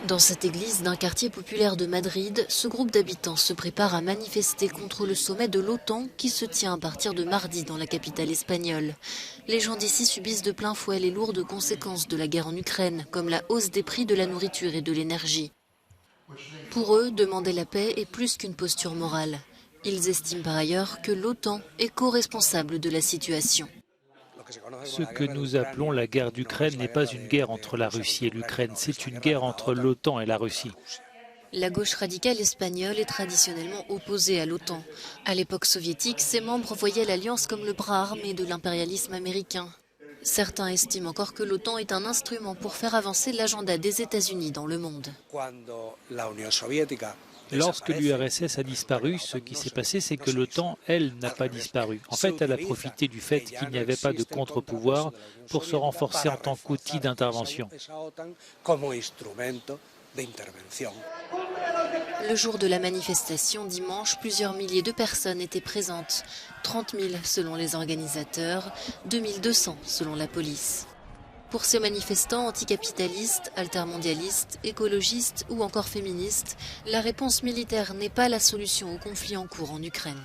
Dans cette église d'un quartier populaire de Madrid, ce groupe d'habitants se prépare à manifester contre le sommet de l'OTAN qui se tient à partir de mardi dans la capitale espagnole. Les gens d'ici subissent de plein fouet les lourdes conséquences de la guerre en Ukraine, comme la hausse des prix de la nourriture et de l'énergie. Pour eux, demander la paix est plus qu'une posture morale. Ils estiment par ailleurs que l'OTAN est co-responsable de la situation. Ce que nous appelons la guerre d'Ukraine n'est pas une guerre entre la Russie et l'Ukraine, c'est une guerre entre l'OTAN et la Russie. La gauche radicale espagnole est traditionnellement opposée à l'OTAN. À l'époque soviétique, ses membres voyaient l'alliance comme le bras armé de l'impérialisme américain. Certains estiment encore que l'OTAN est un instrument pour faire avancer l'agenda des États-Unis dans le monde. Lorsque l'URSS a disparu, ce qui s'est passé, c'est que l'OTAN, elle, n'a pas disparu. En fait, elle a profité du fait qu'il n'y avait pas de contre-pouvoir pour se renforcer en tant qu'outil d'intervention. Le jour de la manifestation, dimanche, plusieurs milliers de personnes étaient présentes. 30 000 selon les organisateurs, 2 200 selon la police. Pour ces manifestants anticapitalistes, altermondialistes, écologistes ou encore féministes, la réponse militaire n'est pas la solution au conflit en cours en Ukraine.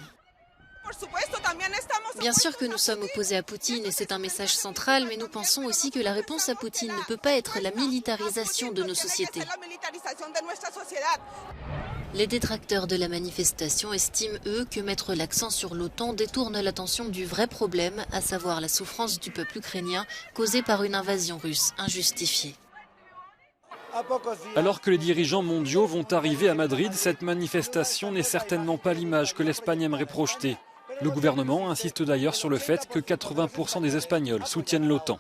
Bien sûr que nous sommes opposés à Poutine et c'est un message central, mais nous pensons aussi que la réponse à Poutine ne peut pas être la militarisation de nos sociétés. Les détracteurs de la manifestation estiment, eux, que mettre l'accent sur l'OTAN détourne l'attention du vrai problème, à savoir la souffrance du peuple ukrainien causée par une invasion russe injustifiée. Alors que les dirigeants mondiaux vont arriver à Madrid, cette manifestation n'est certainement pas l'image que l'Espagne aimerait projeter. Le gouvernement insiste d'ailleurs sur le fait que 80% des Espagnols soutiennent l'OTAN.